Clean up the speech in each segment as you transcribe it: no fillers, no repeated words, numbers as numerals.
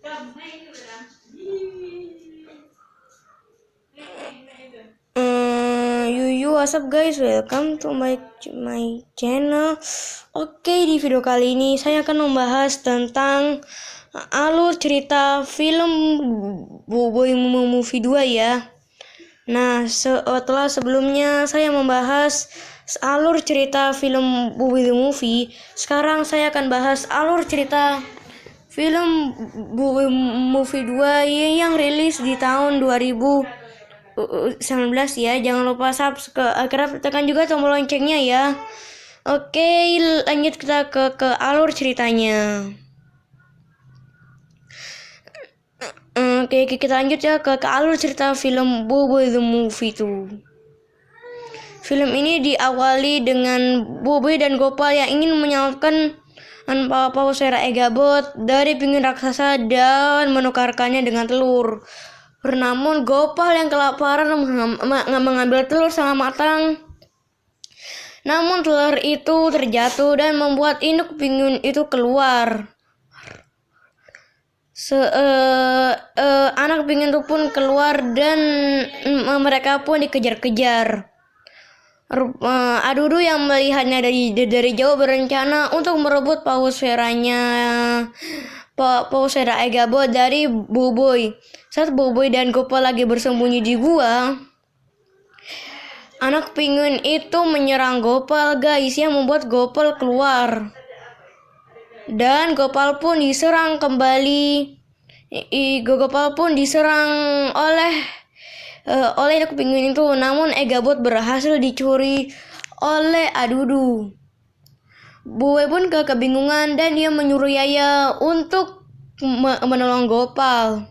What's up guys, welcome to my channel. Oke, di video kali ini saya akan membahas tentang alur cerita film Boboiboy Movie 2 ya. Nah, setelah sebelumnya saya membahas alur cerita film Boboiboy Movie, sekarang saya akan bahas alur cerita film Boboiboy Movie 2 yang rilis di tahun 2019 ya. Jangan lupa subscribe, tekan juga tombol loncengnya ya. Oke, lanjut kita ke alur ceritanya. Oke, kita lanjut ya ke alur cerita film Boboiboy the Movie 2. Film ini diawali dengan Boboiboy dan Gopal yang ingin menyelamatkan paus Era Egabot dari penguin raksasa dan menukarkannya dengan telur. Namun Gopal yang kelaparan mengambil telur setengah matang. Namun telur itu terjatuh dan membuat induk penguin itu keluar. Anak penguin itu pun keluar dan mereka pun dikejar-kejar. Adudu yang melihatnya dari jauh berencana untuk merebut paus Era Egabot dari Boboiboy. Saat Boboiboy dan Gopal lagi bersembunyi di gua, anak penguin itu menyerang Gopal guys, yang membuat Gopal keluar. Dan Gopal pun diserang kembali. Gopal pun diserang oleh anak penguin itu. Namun Egabot berhasil dicuri oleh Adudu. Boboiboy pun kebingungan dan dia menyuruh Yaya untuk menolong Gopal.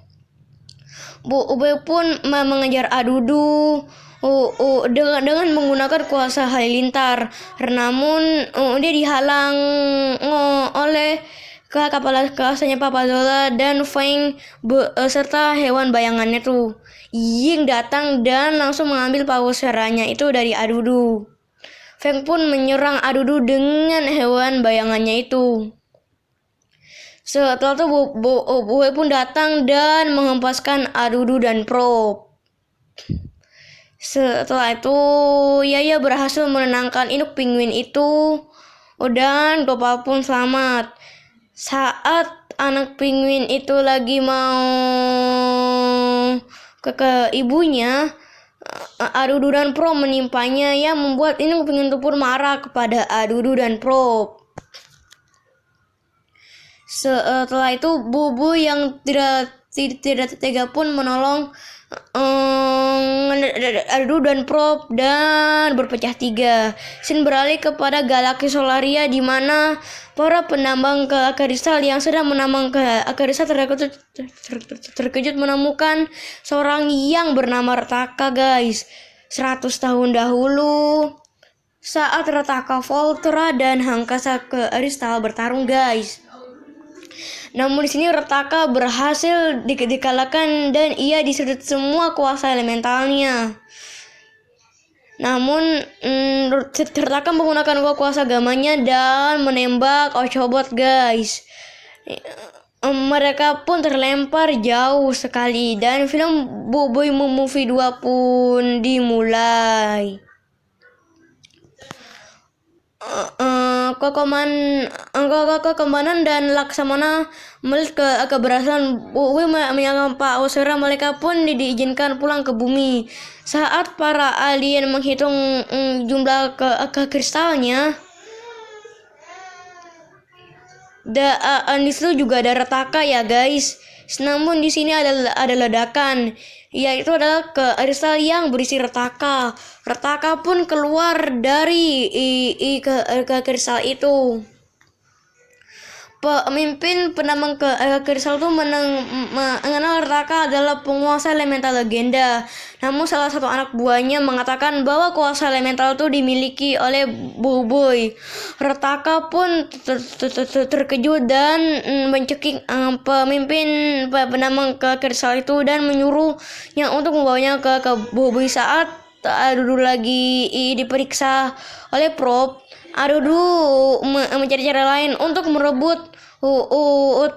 Boboiboy pun mengejar Adudu dengan menggunakan kuasa halilintar. Namun dia dihalang oleh kuasanya Papa Zola dan Feng serta hewan bayangannya tuh. Ying datang dan langsung mengambil paus Eranya itu dari Adudu. Feng pun menyerang Adudu dengan hewan bayangannya itu. Setelah itu Boboiboy pun datang dan menghempaskan Adudu dan Prop. Setelah itu Yaya berhasil menenangkan induk penguin itu dan Gopal pun selamat. Saat anak penguin itu lagi mau ke ibunya, Adudu dan Prop menimpanya yang membuat induk penguin itu pun marah kepada Adudu dan Prop. Setelah itu Boboiboy yang tidak tega pun menolong Adudu dan Prop dan berpecah tiga. Scene beralih kepada galaksi Solaria di mana para penambang ke kristal yang sedang menambang ke kristal terkejut menemukan seorang yang bernama Rataka guys. 100 tahun dahulu saat Rataka Volterra dan Hangkasa kristal bertarung guys. Namun di sini Rataka berhasil dikalahkan dan ia disedot semua kuasa elementalnya. Namun Rataka menggunakan kuasa gamanya dan menembak Ochobot guys. Mereka pun terlempar jauh sekali dan film Boboiboy Movie 2 pun dimulai. Komandan dan Laksamana melihat keberhasilan Boboiboy menyerang paus Era. Mereka pun diizinkan pulang ke bumi. Saat para alien menghitung jumlah kristalnya, di situ juga ada Rataka ya guys. Namun di sini ada ledakan, yaitu adalah kristal yang berisi Rataka. Rataka pun keluar dari kristal itu. Pemimpin penambang kristal itu mengenal Rataka adalah penguasa elemental legenda. Namun salah satu anak buahnya mengatakan bahwa kuasa elemental itu dimiliki oleh Boboiboy. Rataka pun terkejut dan mencekik pemimpin penambang kristal itu dan menyuruhnya untuk membawanya ke Boboiboy. Saat Adudu lagi diperiksa oleh Prop, Adudu mencari cara lain untuk merebut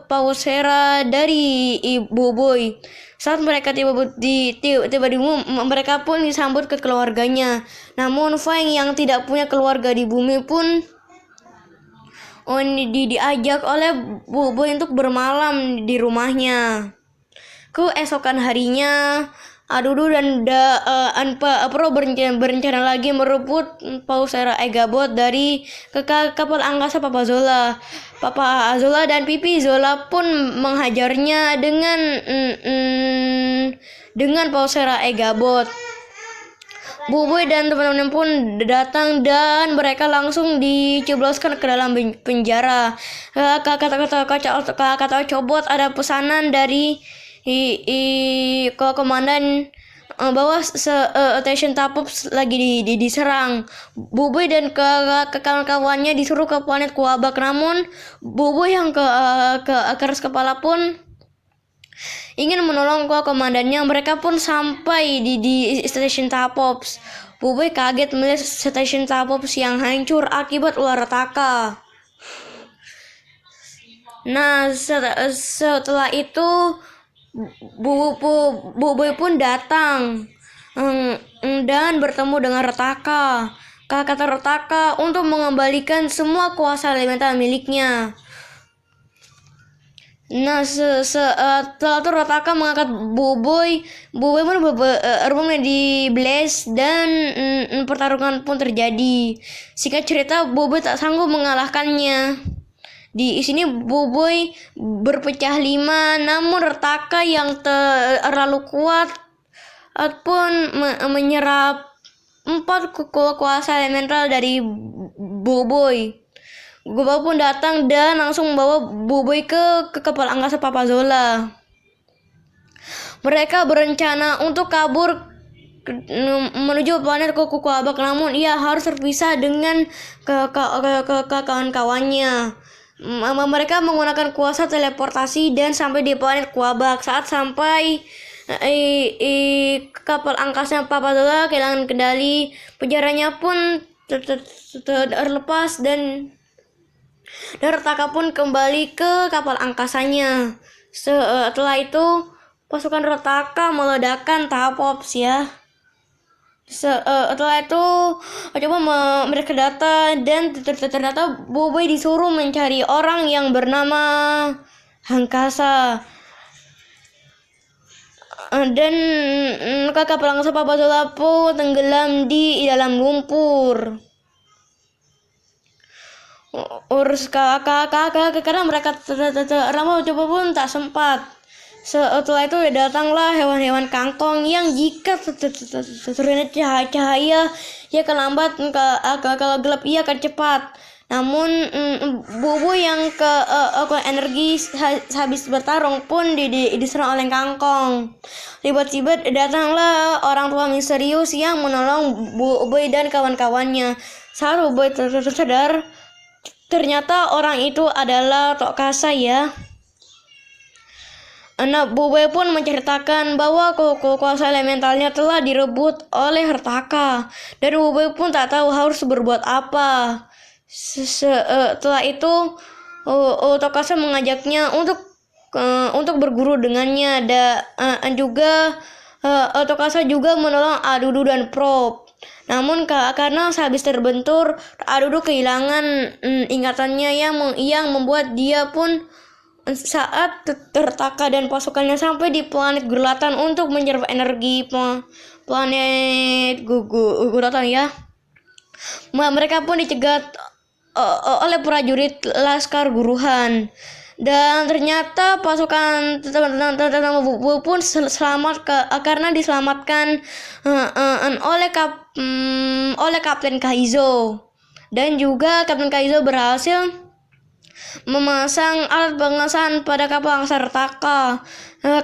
Pausera dari Ibu Boy. Saat mereka tiba di bumi, mereka pun disambut ke keluarganya. Namun Fang yang tidak punya keluarga di bumi pun diajak oleh Bu Boy untuk bermalam di rumahnya. Keesokan harinya, Adudu dan Pro berencana lagi merebut Pausera Egabot dari kapal angkasa Papa Zola. Papa Zola dan Pipi Zola pun menghajarnya dengan Pausera Egabot. Boy dan teman-teman pun datang dan mereka langsung dicebloskan ke dalam penjara. Kata Cobot ada pesanan dari komandan bahwa station Tapops lagi diserang. Boy dan kawan-kawannya disuruh ke planet Kuabak, namun Boy yang keras kepala pun ingin menolong komandannya. Mereka pun sampai di stasiun Tapops. Boy kaget melihat stasiun Tapops yang hancur akibat ular retaka. Nah, setelah itu Boy pun datang dan bertemu dengan Retaka. Kata Retaka untuk mengembalikan semua kuasa elemental miliknya. Nah, setelah itu Retaka mengangkat Boy pun berbunyi di Blaze dan pertarungan pun terjadi. Singkat cerita, Boy tak sanggup mengalahkannya. Di sini Boy berpecah 5, namun Retaka yang terlalu kuat pun menyerap 4 kuasa elemental dari Boy. Boy pun datang dan langsung membawa Boy ke kapal angkasa Papa Zola. Mereka berencana untuk kabur menuju planet Kuabak, namun ia harus terpisah dengan kawan-kawannya. Mereka menggunakan kuasa teleportasi dan sampai di planet Kuabak. Saat sampai kapal angkasa Papa Zola kehilangan kendali, penjaranya pun terlepas dan Retaka pun kembali ke kapal angkasanya. Setelah itu pasukan Retaka meledakkan Tapops ya. Setelah itu coba mereka data dan ternyata Boy disuruh mencari orang yang bernama Hangkasa dan kapal angkasa Papa Zola pun tenggelam di dalam lumpur. Karena mereka ramah coba pun tak sempat. Setelah itu datanglah hewan-hewan kangkong yang jika terkena cahaya ia akan lambat, kalau gelap ia akan cepat. Namun Boy yang energi habis bertarung pun diserang oleh kangkong. Tiba-tiba datanglah orang tua misterius yang menolong Boy dan kawan-kawannya. Saat Boy tersadar, ternyata orang itu adalah Tokasa ya. Anak Boy pun menceritakan bahwa kuasa elementalnya telah direbut oleh Retaka dan Boy pun tak tahu harus berbuat apa. Setelah itu Tokasa mengajaknya untuk berguru dengannya dan juga Tokasa juga menolong Adudu dan Prop. Namun karena sehabis terbentur, Adudu kehilangan ingatannya yang membuat dia pun saat Retaka dan pasukannya sampai di planet Gurlatan untuk menyerap energi planet Gurlatan ya. Mereka pun dicegat oleh prajurit Laskar Guruhan dan ternyata pasukan teman-teman pun selamat karena diselamatkan oleh Kapten Kaizo, dan juga Kapten Kaizo berhasil memasang alat pengesahan pada kapal angkasa Retaka.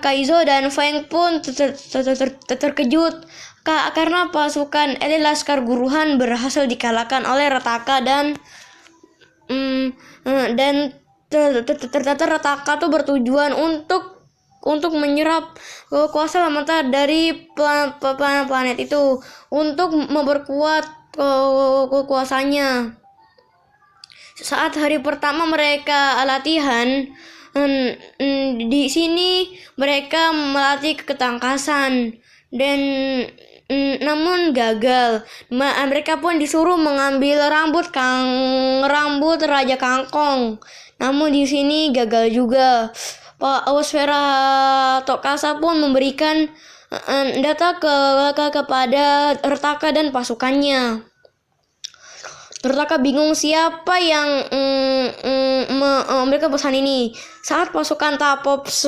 Kaizo dan Feng pun terkejut karena pasukan elit Laskar Guruhan berhasil dikalahkan oleh Retaka dan ternyata Retaka tuh bertujuan untuk menyerap kuasa elemental dari planet itu untuk memperkuat kekuasaannya. Saat hari pertama mereka latihan, di sini mereka melatih ketangkasan dan namun gagal. Mereka pun disuruh mengambil rambut Raja Kangkong. Namun di sini gagal juga. Pak Awasvera Tokasa pun memberikan data kepada Retaka dan pasukannya. Retaka bingung siapa yang memberikan pesan ini. Saat pasukan Tapops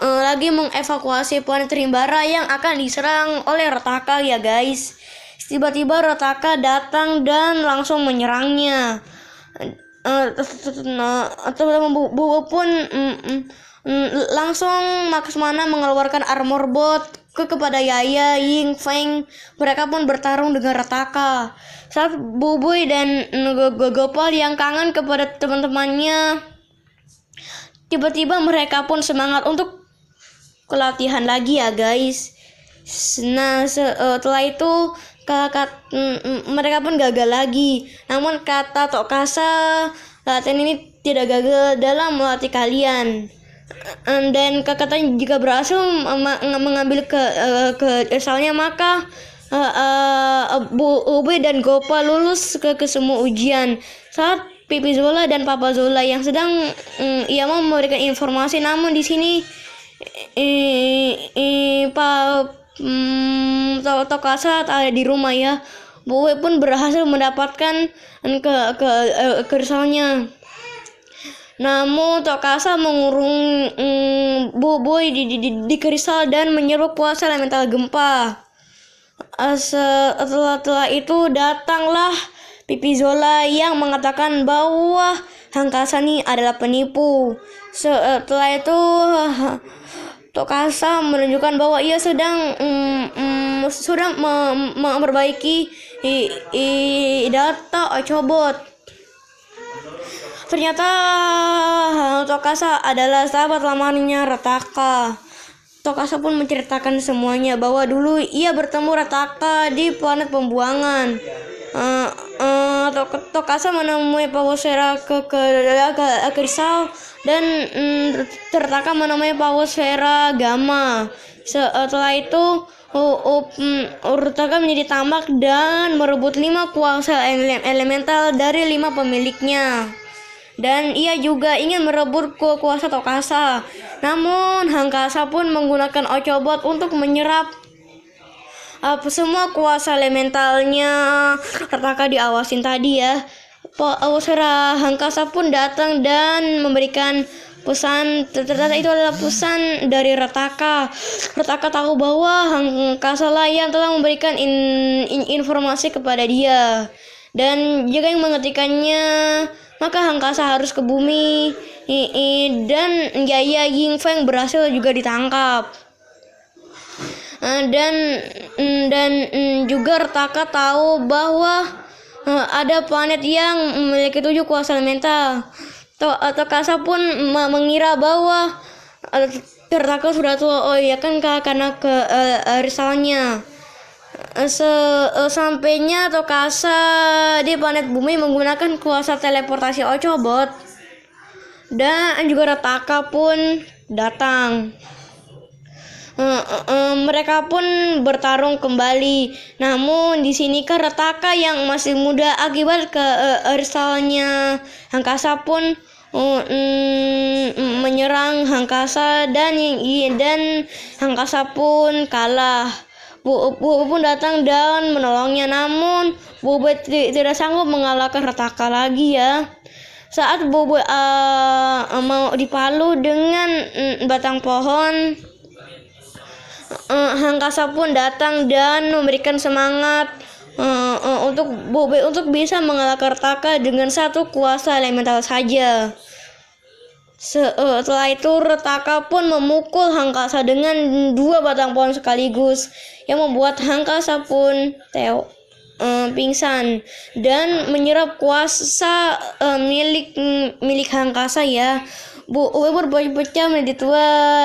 lagi mengevakuasi planet Trimbara yang akan diserang oleh Retaka ya guys. Tiba-tiba Retaka datang dan langsung menyerangnya. Bobo pun langsung Maksmana mengeluarkan armor bot kepada Yaya, Ying Feng. Mereka pun bertarung dengan Retaka. Saat Bubuy dan Gopal yang kangen kepada teman-temannya, tiba-tiba mereka pun semangat untuk kelatihan lagi ya guys. Nah setelah itu mereka pun gagal lagi. Namun kata Tokasa, latihan ini tidak gagal dalam melatih kalian. Dan katanya jika berhasil mengambil kesalnya maka Ube dan Gopal lulus ke semua ujian. Saat Pipi Zola dan Papa Zola yang sedang ia mau memberikan informasi, namun di sini Tokasa ada di rumah ya. Ube pun berhasil mendapatkan kersalnya. Namun Tokasa mengurung Boboy di kristal dan menyeru kuasa elemental gempa. Setelah itu datanglah Pipi Zola yang mengatakan bahwa Hangkasani adalah penipu. Setelah itu Tokasa menunjukkan bahwa ia sedang memperbaiki data Ochobot. Ternyata Tokasa adalah sahabat lamanya Retaka. Tokasa pun menceritakan semuanya bahwa dulu ia bertemu Retaka di planet pembuangan. Tokasa menemui Pawosfera ke kristal dan Retaka menemui Pawosfera Gamma. Setelah itu Retaka menjadi tamak dan merebut 5 kuasa elemental dari 5 pemiliknya. Dan ia juga ingin merebut kuasa Tokasa. Namun Hangkasa pun menggunakan Ochobot untuk menyerap semua kuasa elementalnya. Retaka diawasin tadi ya. Pawosfera Hangkasa pun datang dan memberikan pesan. Ternyata itu adalah pesan dari Retaka. Retaka tahu bahwa Hangkasa lah yang telah memberikan informasi kepada dia. Dan jika yang mengetikkannya, maka Hangkasa harus ke bumi. Dan Yaya Ying Feng berhasil juga ditangkap. Dan juga Retaka tahu bahwa ada planet yang memiliki 7 kuasa elemental. Tokasa pun mengira bahwa Retaka sudah tua. Oh iya kan karena risalnya. Sampainya Tokasa di planet bumi menggunakan kuasa teleportasi Ochobot. Dan juga Retaka pun datang. Mereka pun bertarung kembali. Namun di sini kan Retaka yang masih muda akibat risalnya Hangkasa pun menyerang Hangkasa dan Hangkasa pun kalah. Bobo pun datang dan menolongnya, namun Bobo tidak sanggup mengalahkan Retaka lagi ya. Saat Bobo mau dipalu dengan batang pohon, Hangkasa pun datang dan memberikan semangat untuk Bobo untuk bisa mengalahkan Retaka dengan 1 kuasa elemental saja. Setelah itu Retaka pun memukul Hangkasa dengan 2 batang pohon sekaligus, yang membuat Hangkasa pun pingsan dan menyerap kuasa milik Hangkasa ya. Berpecah menjadi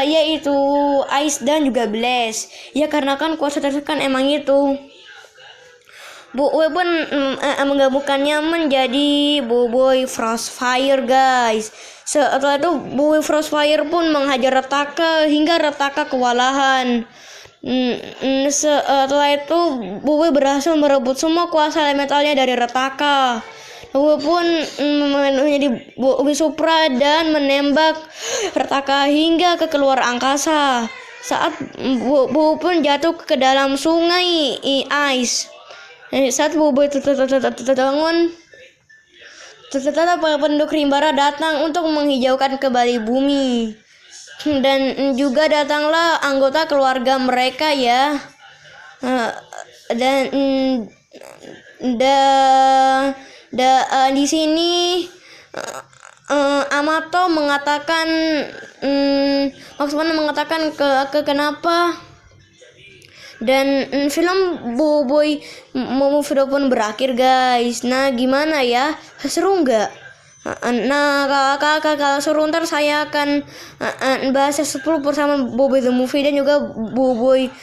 2, yaitu Ice dan juga Blast. Ya karena kan kuasa tersebut kan emang itu. Boboiboy pun menggabungkannya menjadi Boboiboy Frostfire, guys. Setelah itu Boboiboy Frostfire pun menghajar Retaka hingga Retaka kewalahan. Setelah itu Boboiboy berhasil merebut semua kuasa elementalnya dari Retaka. Boboiboy pun menjadi Boboiboy Supra dan menembak Retaka hingga ke keluar angkasa. Saat Boboiboy pun jatuh ke dalam sungai Ice. Saat Boboiboy terbangun, ternyata para penduduk Rimbara datang untuk menghijaukan kembali bumi. Dan juga datanglah anggota keluarga mereka ya. Dan di sini Amato mengatakan maksudnya mengatakan kenapa. Dan film Boboiboy movie pun berakhir, guys. Nah, gimana ya? Seru nggak? Nah, kalau seru ntar saya akan bahas 10 bersama Boboiboy the Movie dan juga Boboiboy